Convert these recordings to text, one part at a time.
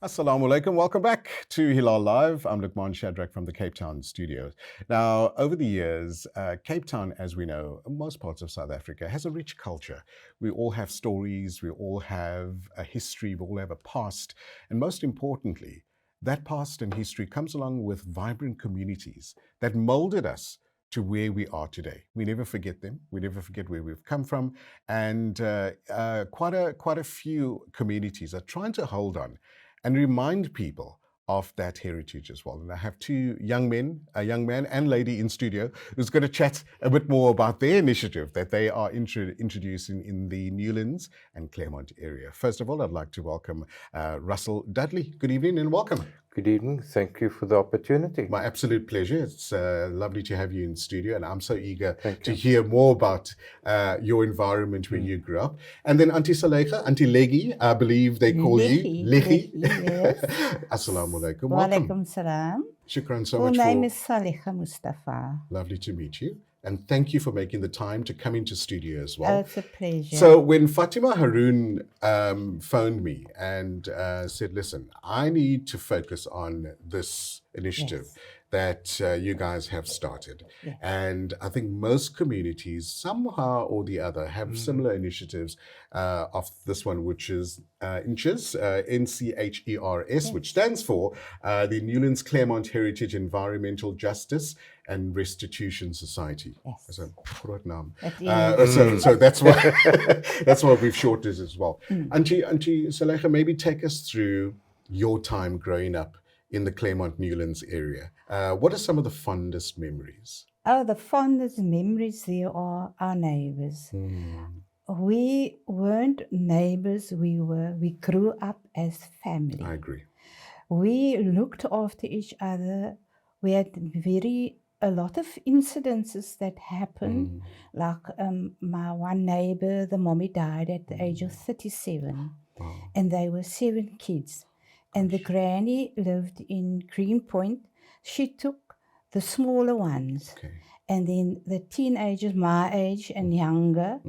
Assalamu alaikum. Welcome back to Hilaal Live. I'm Luqman Shadrack from the Cape Town studios. Now, over the years, Cape Town, as we know, most parts of South Africa, has a rich culture. We all have stories, we all have a history, we all have a past. And most importantly, that past and history comes along with vibrant communities that molded us to where we are today. We never forget them. We never forget where we've come from. And quite a few communities are trying to hold on and remind people of that heritage as well. And I have two young men, a young man and lady in studio, who's going to chat a bit more about their initiative that they are introducing in the Newlands and Claremont area. First of all, I'd like to welcome Russel Dudley. Good evening and welcome. Good evening. Thank you for the opportunity. My absolute pleasure. It's lovely to have you in studio, and I'm so eager to hear more about your environment where you grew up. And then Auntie Saalighah, Auntie Leggy, I believe they call you. Leggy. Yes. Assalamu alaikum. Wa Welcome. alaikum salam. Shukran so My much name for... is Saalighah Mustafa. Lovely to meet you. And thank you for making the time to come into studio as well. Oh, it's a pleasure. So when Fatima Haroon phoned me and said, listen, I need to focus on this initiative that you guys have started. Yes. And I think most communities, somehow or the other, have similar initiatives of this one, which is NCHERS, NCHERS, which stands for the Newlands Claremont Heritage Environmental Justice and Restitution Society. Yes. That's a groot naam. So That's what that's what we've shortened as well. Auntie Saalighah, maybe take us through your time growing up in the Claremont Newlands area. What are some of the fondest memories? Oh, the fondest memories there are our neighbors. We weren't neighbors, we grew up as family. I agree. We looked after each other. We had a lot of incidences that happened. Like my one neighbor, the mommy died at the age of 37. Wow. And they were 7 kids. And the granny lived in Greenpoint. She took the smaller ones. Okay. And then the teenagers, my age and younger.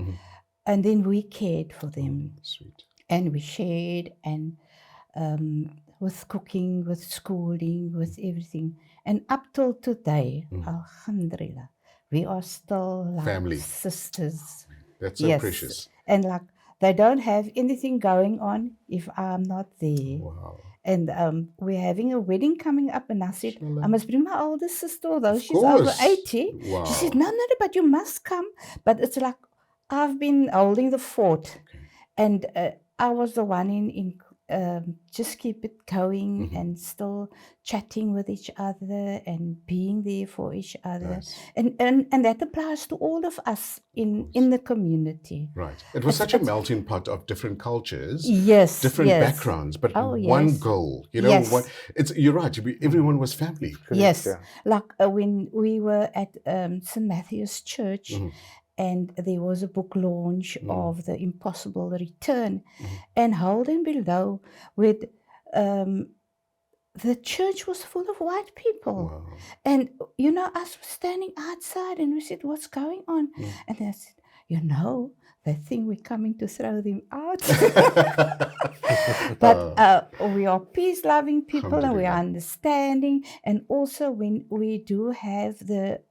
And then we cared for them. Sweet. And we shared and with cooking, with schooling, with everything. And up till today, alhamdulillah, we are still like Family. sisters. That's so precious. And like they don't have anything going on if I'm not there. Wow. And we're having a wedding coming up, and I said, Inshallah. I must bring my older sister, although Of she's over course. 80. Wow. She said, no, but you must come. But it's like I've been holding the fort. Okay. And I was the one in just keep it going and still chatting with each other and being there for each other. Nice. And that applies to all of us in the community. Right. It was such a melting pot of different cultures, Yes. different yes. backgrounds, but Oh, one yes. goal. You know, Yes. you're right. Everyone was family. Yes. Yeah. Like when we were at St. Matthew's Church, and there was a book launch of The Impossible Return. And Holden below with the church was full of white people. Wow. And, you know, us were standing outside and we said, what's going on? And they said, you know, they think we're coming to throw them out. But we are peace-loving people and we are understanding. And also when we do have the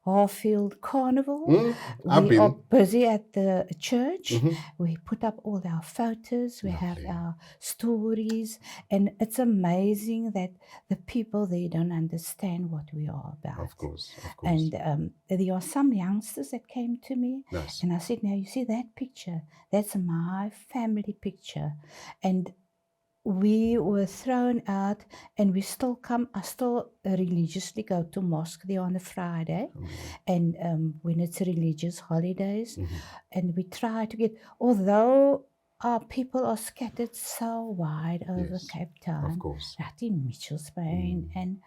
Harfield Carnival. We are busy at the church. We put up all our photos. We have our stories. And it's amazing that the people there don't understand what we are about. Of course. And there are some youngsters that came to me. Nice. And I said, now you see that picture? That's my family picture. And we were thrown out, and we still come. I still religiously go to mosque there on a Friday, and when it's religious holidays, and we try to get. Although our people are scattered so wide over Cape Town, Of course. right in Mitchells Plain and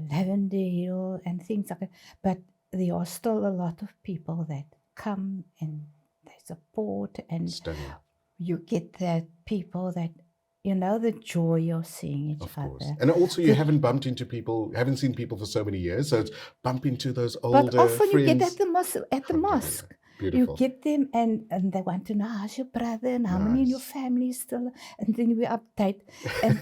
Lavender and things like that, but there are still a lot of people that come and they support, and Stunning. you get that people that. You know, the joy of seeing each Of course. other. And also you haven't bumped into people, haven't seen people for so many years, so it's bump into those older But often friends. you get at the mosque. Beautiful. get them and they want to know how's your brother and how many in your Nice. family is still, and then we update. And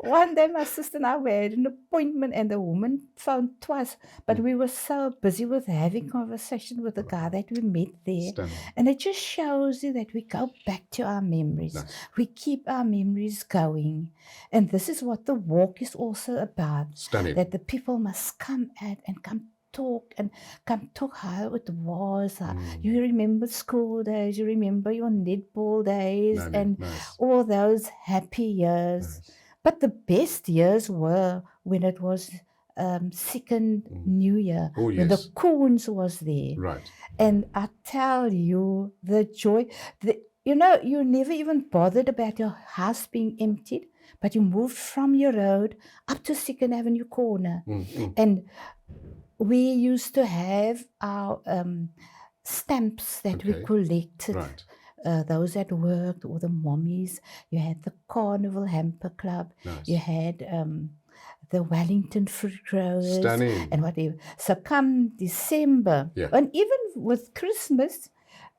one day my sister and I had an appointment and the woman phoned twice, but we were so busy with having conversation with the guy that we met there. Stunning. And it just shows you that we go back to our memories. Nice. We keep our memories going. And this is what the walk is also about. Stunning. That the people must come out and come talk how it was. You remember school days, you remember your netball days, and nice. all those happy years. Nice. But the best years were when it was second New Year, Oh, when the yes. Koens was there. Right. And I tell you, the joy, you know, you never even bothered about your house being emptied, but you moved from your road up to 2nd Avenue corner. And we used to have our stamps that we collected. Right. Those that worked, or the mommies. You had the Carnival Hamper Club. Nice. You had the Wellington Fruit Growers. Stunning. And whatever. So come December, Yeah. and even with Christmas,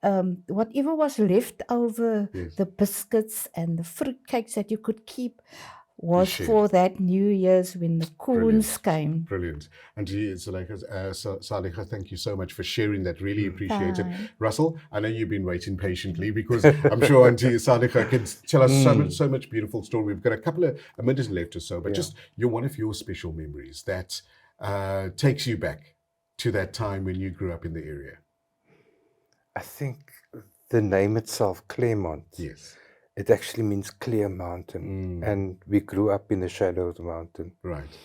whatever was left over, Yes. the biscuits and the fruit cakes that you could keep, was shared. for that New Year's when the Koens came. Brilliant. And to you, Saalighah, thank you so much for sharing that. Really appreciate it. Fine. Russell, I know you've been waiting patiently because I'm sure Auntie Saalighah can tell us so much beautiful story. We've got a minute left or so, but just one of your special memories that takes you back to that time when you grew up in the area. I think the name itself, Claremont, Yes. it actually means clear mountain. And we grew up in the shadow of the mountain. Right.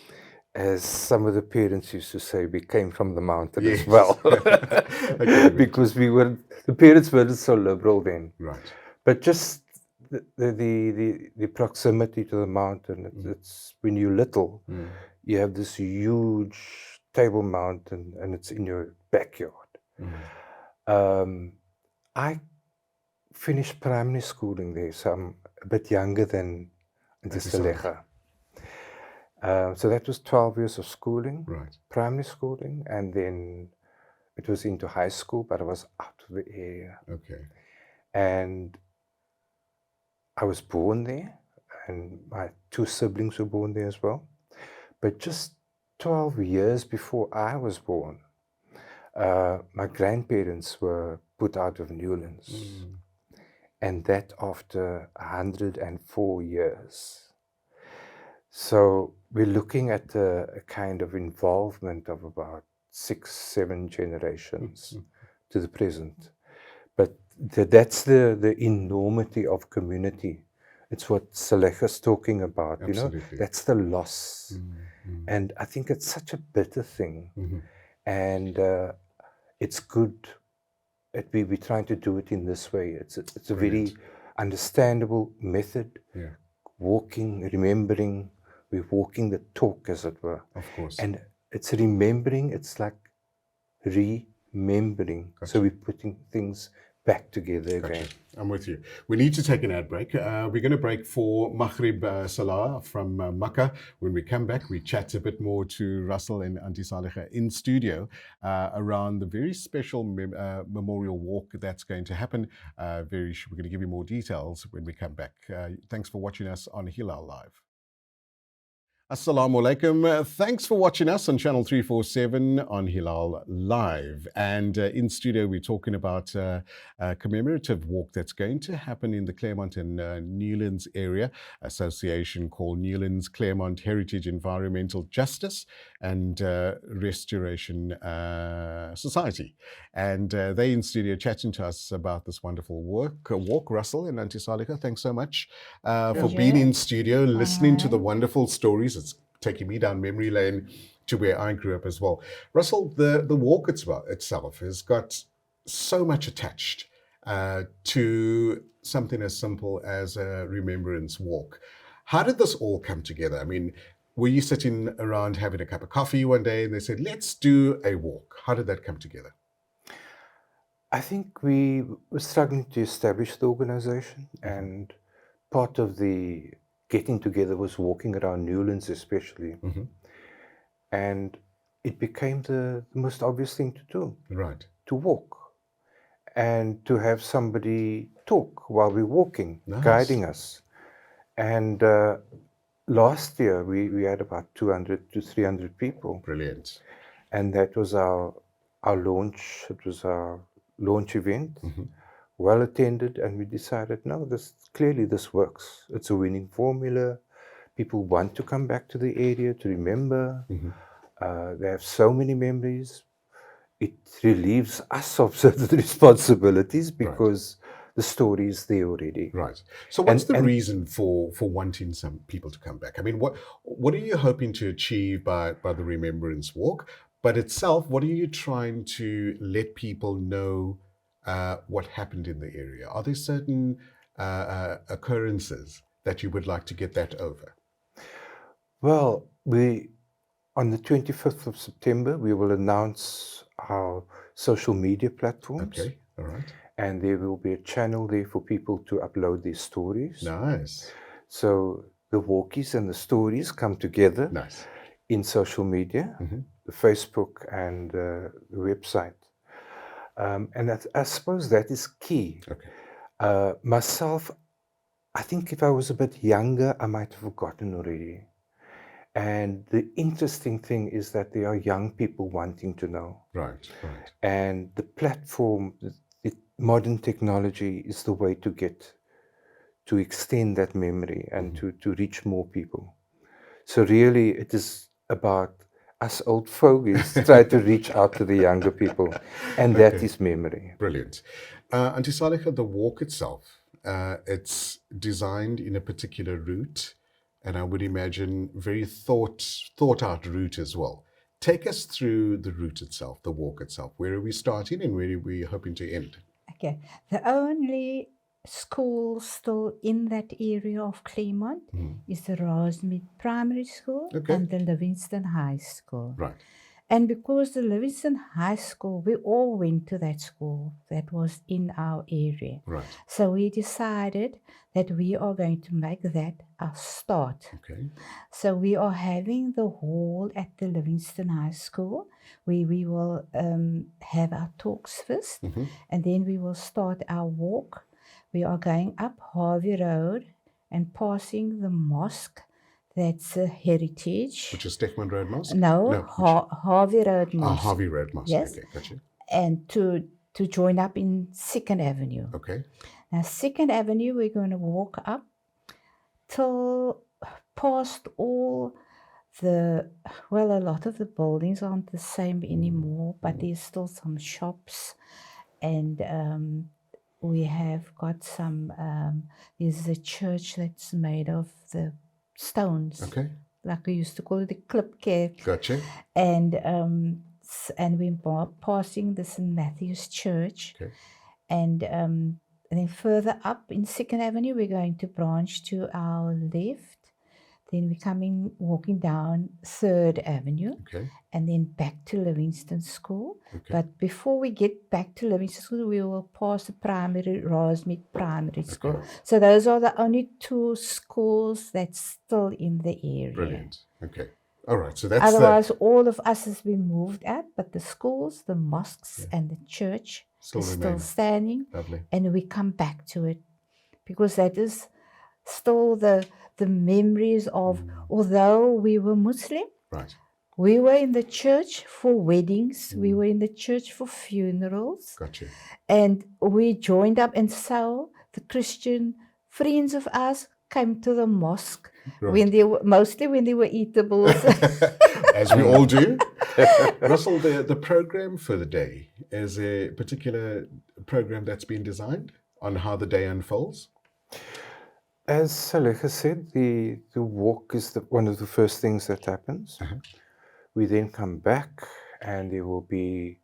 As some of the parents used to say, we came from the mountain Yes. as well. Okay. Because the parents weren't so liberal then. Right. But just the proximity to the mountain, it's when you're little, you have this huge Table Mountain and it's in your backyard. I finished primary schooling there, so I'm a bit younger than the Saalighah. So that was 12 years of schooling, Right. primary schooling, and then it was into high school, but I was out of the area. Okay. And I was born there, and my 2 siblings were born there as well. But just 12 years before I was born, my grandparents were put out of Newlands. And that after 104 years. So we're looking at a kind of involvement of about 6-7 generations to the present. But that's the enormity of community. It's what Saalighah's talking about, Absolutely. you know, that's the loss. And I think it's such a bitter thing. And it's good that we're trying to do it in this way. It's a very understandable method. Yeah. Walking, remembering, we're walking the talk, as it were. Of course. And it's remembering, it's like remembering. Gotcha. So we're putting things back together again. I'm with you. We need to take an ad break. We're going to break for Maghrib Salah from Makkah. When we come back, we chat a bit more to Russell and Auntie Saalighah in studio around the very special memorial walk that's going to happen. We're going to give you more details when we come back. Thanks for watching us on Hilaal Live. Assalamu alaikum. Thanks for watching us on Channel 347 on Hilaal Live. And in studio, we're talking about a commemorative walk that's going to happen in the Claremont and Newlands area association called Newlands Claremont Heritage Environmental Justice and Restoration Society. And they in studio chatting to us about this wonderful walk. Russell and Auntie Saalighah, thanks so much for being in studio, listening to the wonderful stories. It's taking me down memory lane to where I grew up as well. Russell, the walk itself has got so much attached to something as simple as a remembrance walk. How did this all come together? I mean, were you sitting around having a cup of coffee one day and they said, let's do a walk? How did that come together? I think we were struggling to establish the organization, and part of the getting together was walking around Newlands especially. And it became the most obvious thing to do. Right. To walk. and to have somebody talk while we're walking, Nice. guiding us. And last year we had about 200 to 300 people, Brilliant. and that was our launch. It was our launch event, well attended, and we decided, no, this works. It's a winning formula. People want to come back to the area to remember. They have so many memories. It relieves us of certain responsibilities because the story is there already. Right. So what's the And- reason for wanting some people to come back? I mean, what are you hoping to achieve by the Remembrance Walk? But itself, what are you trying to let people know what happened in the area? Are there certain occurrences that you would like to get that over? Well, on the 25th of September, we will announce our social media platforms. Okay, all right. And there will be a channel there for people to upload their stories. Nice. So the walkies and the stories come together Nice. in social media, the Facebook and the website. And I suppose that is key. Okay. Myself, I think if I was a bit younger, I might have forgotten already. And the interesting thing is that there are young people wanting to know. Right, right. And the platform, modern technology is the way to extend that memory and to reach more people. So really it is about us old fogies try to reach out to the younger people, and that is memory. Brilliant. Auntie Saalighah, the walk itself, it's designed in a particular route, and I would imagine very thought out route as well. Take us through the route itself, the walk itself. Where are we starting and where are we hoping to end? Okay. The only school still in that area of Claremont is the Rosemead Primary School and the Livingston High School. Right. And because the Livingston High School, we all went to that school that was in our area. Right. So we decided that we are going to make that our start. Okay. So we are having the hall at the Livingston High School where we will have our talks first, and then we will start our walk. We are going up Harvey Road and passing the mosque. That's a heritage. Which is Steckman Road Mosque? No, Harvey Road Mosque. Harvey Road Mosque. Yes. Okay, gotcha. And to join up in 2nd Avenue. Okay. Now, 2nd Avenue, we're going to walk up till past all a lot of the buildings aren't the same anymore, but there's still some shops, and we have got some, there's a church that's made of the stones. Okay. Like we used to call it the clip care. Gotcha. And we're passing the St. Matthew's Church. Okay. And then further up in 2nd Avenue, we're going to branch to our left. Then we're walking down 3rd Avenue. Okay. And then back to Livingston School. Okay. But before we get back to Livingston School, we will pass the Rosemead Primary School. Okay. So those are the only 2 schools that's still in the area. Brilliant. Okay. All right. So that's otherwise all of us has been moved out, but the schools, the mosques, and the church still is remain. still standing. Lovely. And we come back to it because that is still the memories of, although we were Muslim, right. We were in the church for weddings. We were in the church for funerals. Gotcha. And we joined up, and so the Christian friends of us came to the mosque mostly when they were eatables. As we all do. Russell, the program for the day, is a particular program that's been designed on how the day unfolds? As Saalighah said, the walk is one of the first things that happens. We then come back and there will be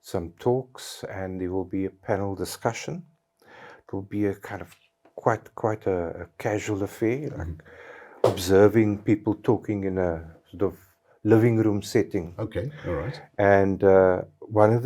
some talks and there will be a panel discussion. It will be a kind of quite a casual affair, like observing people talking in a sort of living room setting. Okay, all right. And one of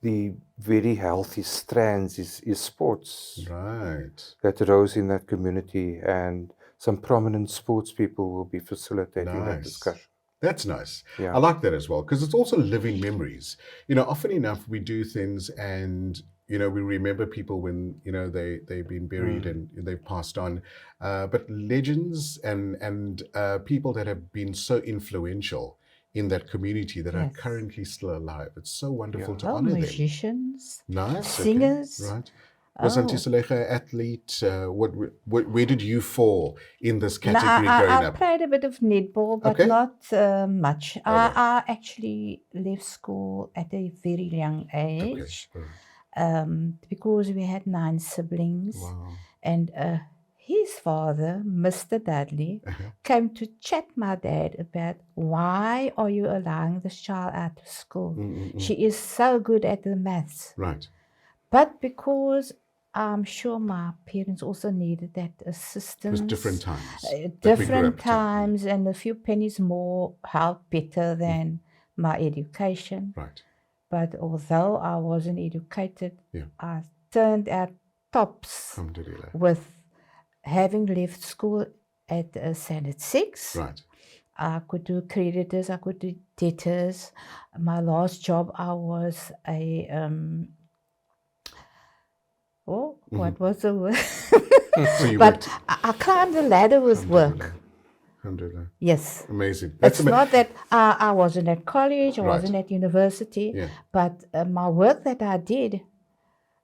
the very healthy strands is sports. Right. That arose in that community, and some prominent sports people will be facilitating that discussion. That's nice. Yeah. I like that as well, because it's also living memories. You know, often enough we do things and we remember people when, they've been buried and they've passed on. But legends and people that have been so influential in that community that are Yes. currently still alive. It's so wonderful to Oh, honor them. musicians, Nice. singers. Okay. Right. Was Auntie Saalighah an athlete? Where did you fall in this No, category growing I up? played a bit of netball, but Okay. not much. All right. I actually left school at a very young Okay. age All right. because we had 9 siblings. Wow. And his father, Mr. Dudley, came to chat my dad about why are you allowing this child out of school? She is so good at the maths. Right. But because I'm sure my parents also needed that It assistance. was different times. that we grew Different up to. times, and a few pennies more helped better than my education. Right. But although I wasn't educated, Yeah. I turned out tops Alhamdulillah. with having left school at standard 6. Right. I could do creditors, I could do debtors. My last job, I was a what was the word? So you But worked. I climbed the ladder with work. Alhamdulillah. Yes. Amazing. It's not that I wasn't at college, I Right. wasn't at university, Yeah. but my work that I did,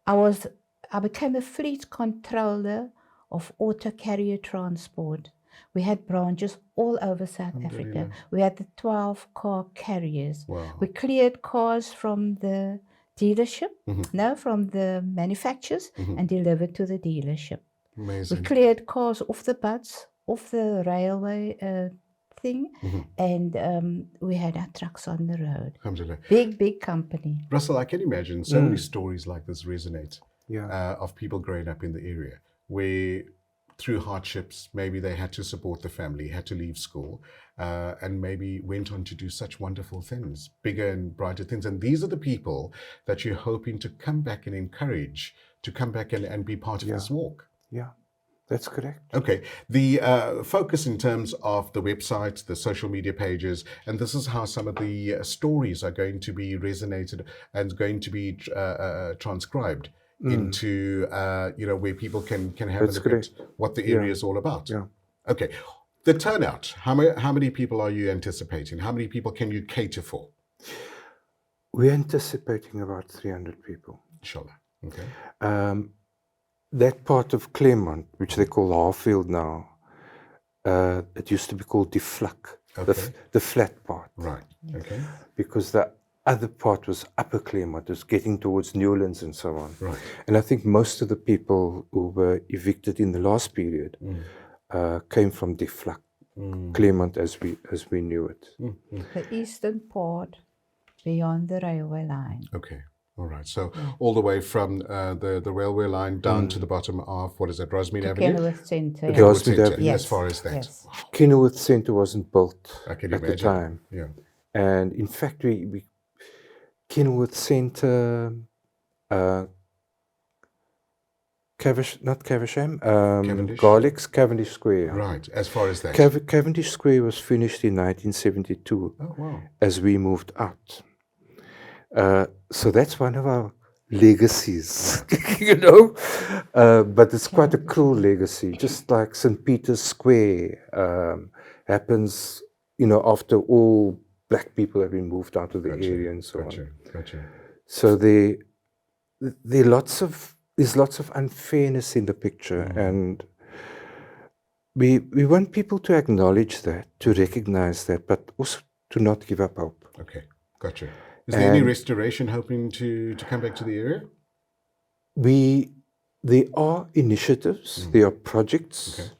I became a fleet controller of auto carrier transport. We had branches all over South Africa. Alhamdulillah. We had the 12 car carriers. Wow. We cleared cars from the dealership, from the manufacturers, and delivered to the dealership. We Amazing. cleared cars off the butts, off the railway thing, and we had our trucks on the road. Alhamdulillah. Big company. Russell, I can imagine so many stories like this resonate of people growing up in the area where through hardships, maybe they had to support the family, had to leave school, and maybe went on to do such wonderful things, bigger and brighter things. And these are the people that you're hoping to come back and encourage to come back and be part of this walk. Yeah, that's correct. Okay, the focus in terms of the website, the social media pages, and this is how some of the stories are going to be resonated and going to be transcribed into, where people can have a look at what the area is all about. Yeah. Okay, the turnout, how many people are you anticipating? How many people can you cater for? We're anticipating about 300 people. Inshallah. Okay. That part of Claremont, which they call Harfield now, it used to be called the Flak, the flat part. Right. Okay. Because the other part was Upper Claremont, was getting towards Newlands and so on. Right. And I think most of the people who were evicted in the last period came from the Flak, Claremont as we knew it. The eastern part beyond the railway line. Okay. All right. So all the way from the railway line down to the bottom of, what is it, Rosemead Avenue? Kenilworth Centre. Yeah. Rosemead Avenue. As far as that. Yes. Kenilworth Centre wasn't built I can at imagine. the time. Yeah. And in fact, we Kenilworth Centre, Caversham, Cavendish? Garlick's, Cavendish Square. Right. As far as that. Cavendish Square was finished in 1972 Oh, wow. as we moved out. So that's one of our legacies, but it's quite a cruel legacy, just like St. Peter's Square happens, after all black people have been moved out of the area and so on. Gotcha. So there's lots of unfairness in the picture, and we want people to acknowledge that, to recognize that, but also to not give up hope. Okay. Gotcha. Is there any restoration hoping to come back to the area? There are initiatives, there are projects,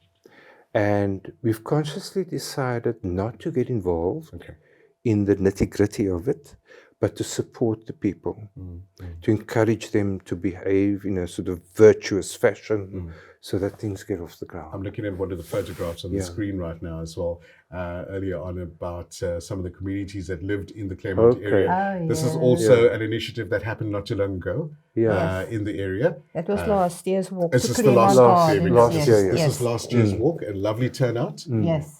and we've consciously decided not to get involved in the nitty-gritty of it, but to support the people, to encourage them to behave in a sort of virtuous fashion so that things get off the ground. I'm looking at one of the photographs on the screen right now as well, earlier on about some of the communities that lived in the Claremont area. Oh, This is also an initiative that happened not too long ago in the area. That was last year's walk. This to is the Claremont last year. Gardens. This is last year's walk, a lovely turnout. Yes.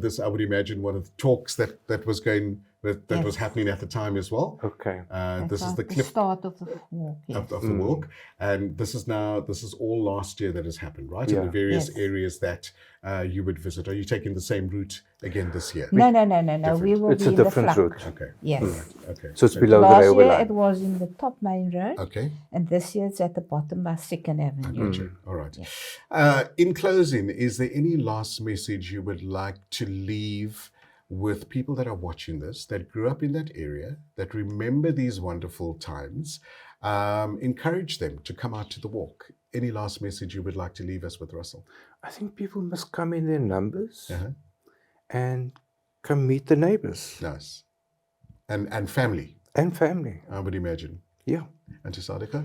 This, I would imagine, one of the talks that was going that was Yes. happening at the time as well. Okay. This is That's the the clip start of the walk. Yes. of the walk, and this is all last year that has happened, right? In Yeah. the various Yes. areas that you would visit. Are you taking the same route again this year? No. We Different. will It's be a in the different flak. route. Okay. Yes. Right. Okay. So it's Fantastic. below the Last railway year line. it was in the top main road, Okay. and this year it's at the bottom by 2nd I Avenue. gotcha. All right. Yeah. In closing, is there any last message you would like to leave with people that are watching this, that grew up in that area, that remember these wonderful times? Encourage them to come out to the walk. Any last message you would like to leave us with, Russell? I think people must come in their numbers Uh-huh. and come meet the neighbors Nice. And family, and family. I would imagine. Yeah. Auntie Saalighah,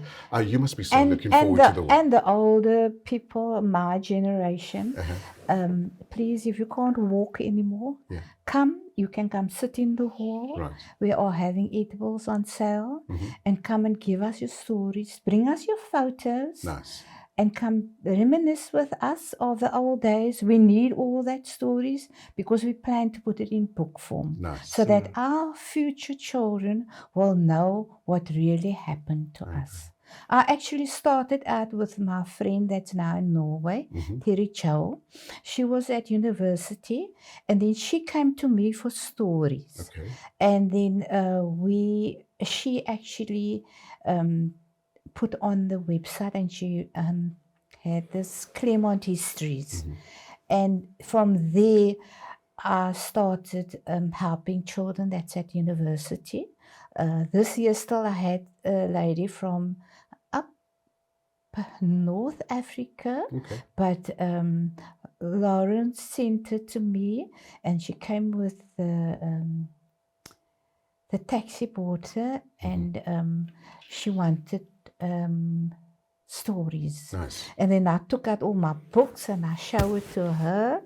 you must be so looking forward to the walk. And the older people, my generation, Uh-huh. please, if you can't walk anymore, Yeah. come. You can come sit in the hall. Right. We are having eatables on sale, Mhm. and come and give us your stories. Bring us your photos. Nice. And come reminisce with us of the old days. We need all that stories because we plan to put it in book form, Nice. so that our future children will know what really happened to us. I actually started out with my friend that's now in Norway, Terry Chow. She was at university, and then she came to me for stories. Okay. And then she actually put on the website, and she had this Claremont histories. And from there, I started helping children that's at university. This year still I had a lady from up North Africa, Okay. but Lawrence sent her to me, and she came with the taxi porter, and she wanted stories. Nice. And then I took out all my books and I showed it to her,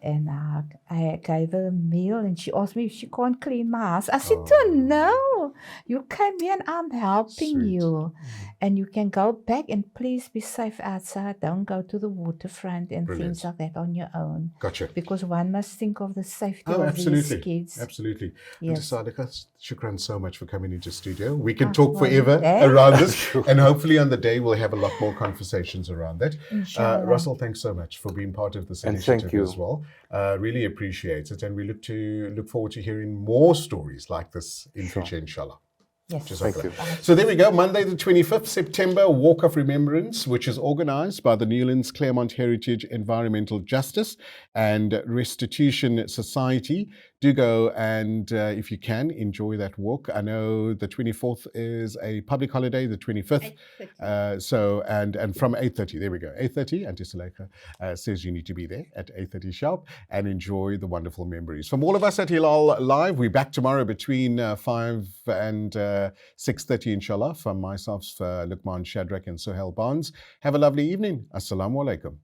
and I gave her a meal, and she asked me if she can't clean my house. I said to her, no, you came here and I'm helping Sweet. you. And you can go back, and please be safe outside. Don't go to the waterfront and Brilliant. things like that on your own. Gotcha. Because one must think of the safety Oh, of absolutely. these kids. Absolutely. Yes. Auntie Saalighah, shukran so much for coming into studio. We can Oh, talk well, forever eh? around this, and hopefully on the day we'll have a lot more conversations around that. Inshallah. Russell, thanks so much for being part of this And initiative thank you. as well. Really appreciate it, and we look forward to hearing more stories like this in future, inshallah. Yes. Thank you. So there we go, Monday the 25th September, Walk of Remembrance, which is organised by the Newlands Claremont Heritage Environmental Justice and Restitution Society. Do go and, if you can, enjoy that walk. I know the 24th is a public holiday, the 25th. And from 8:30, there we go, 8:30, Auntie Saalighah says you need to be there at 8:30 sharp and enjoy the wonderful memories. From all of us at Hilaal Live, we're back tomorrow between 5 and 6:30, inshallah. From myself, Luqman Shadrack and Sohail Barnes. Have a lovely evening. Assalamu alaikum.